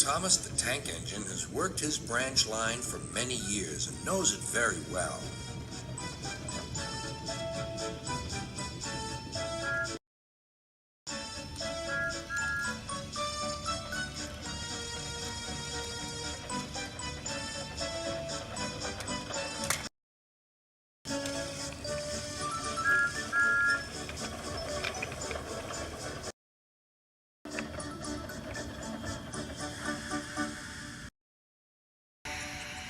Thomas the Tank Engine has worked his branch line for many years and knows it very well.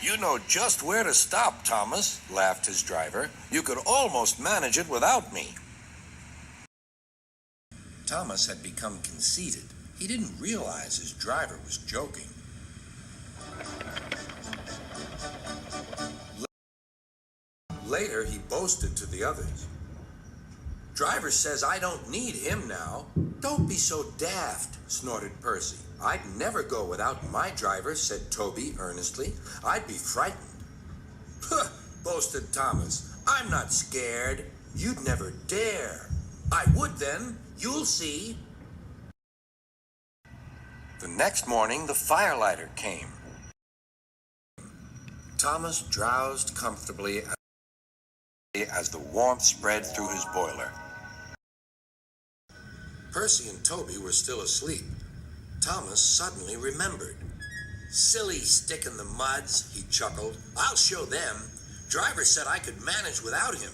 You know just where to stop, Thomas, laughed his driver. You could almost manage it without me. Thomas had become conceited. He didn't realize his driver was joking. Later, he boasted to the others. Driver says I don't need him now. Don't be so daft, snorted Percy. I'd never go without my driver, said Toby earnestly. I'd be frightened. Huh, boasted Thomas. I'm not scared. You'd never dare. I would then. You'll see. The next morning, the firelighter came. Thomas drowsed comfortably as the warmth spread through his boiler. Percy and Toby were still asleep. Thomas suddenly remembered. Silly stick in the muds, he chuckled. I'll show them. Driver said I could manage without him.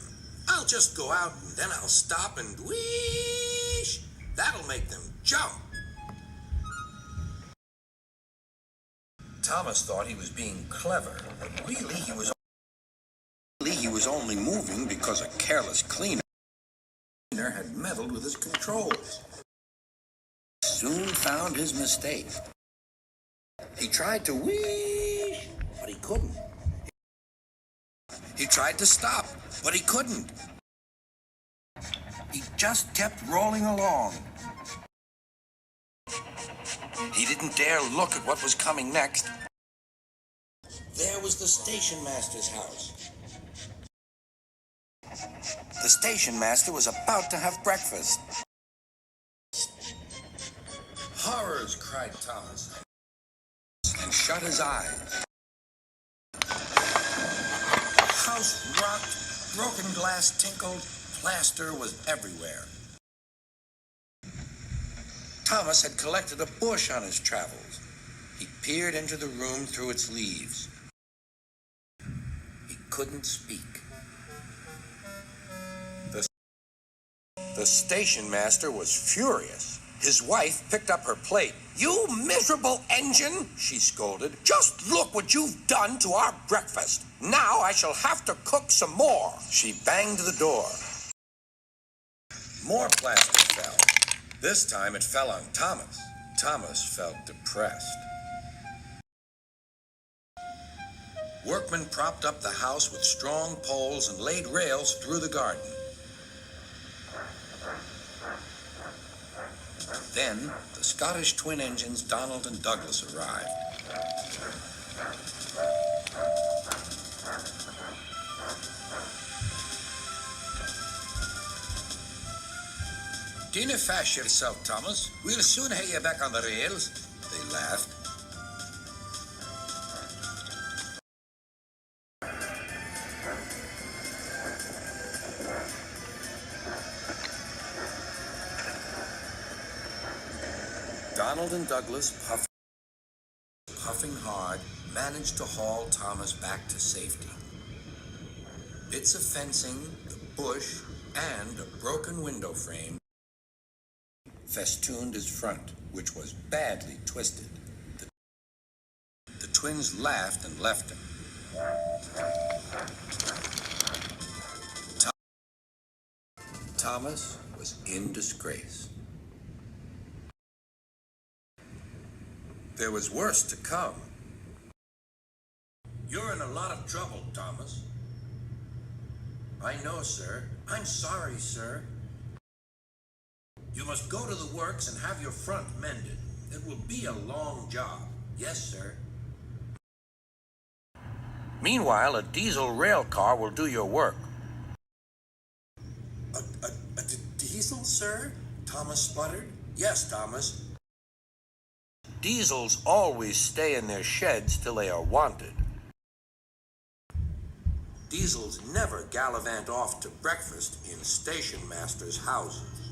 I'll just go out and then I'll stop and whoosh. That'll make them jump. Thomas thought he was being clever, but really he was only moving because a careless cleaner had meddled with his controls. Soon found his mistake. He tried to whee, but he couldn't. He tried to stop, but he couldn't. He just kept rolling along. He didn't dare look at what was coming next. There was the station master's house. The station master was about to have breakfast. Horrors, cried Thomas, and shut his eyes. The house rocked, broken glass tinkled, plaster was everywhere. Thomas had collected a bush on his travels. He peered into the room through its leaves. He couldn't speak. The station master was furious. His wife picked up her plate. You miserable engine, she scolded. Just look what you've done to our breakfast. Now I shall have to cook some more. She banged the door. More plaster fell. This time it fell on Thomas. Thomas felt depressed. Workmen propped up the house with strong poles and laid rails through the garden. Then, the Scottish twin engines Donald and Douglas arrived. Dinna fash yourself, Thomas. We'll soon have you back on the rails, they laughed. Donald and Douglas, puffing hard, managed to haul Thomas back to safety. Bits of fencing, the bush, and a broken window frame festooned his front, which was badly twisted. The twins laughed and left him. Thomas was in disgrace. There was worse to come. You're in a lot of trouble, Thomas. I know, sir. I'm sorry, sir. You must go to the works and have your front mended. It will be a long job. Yes, sir. Meanwhile, a diesel rail car will do your work. A diesel, sir? Thomas sputtered. Yes, Thomas. Diesels always stay in their sheds till they are wanted. Diesels never gallivant off to breakfast in station masters' houses.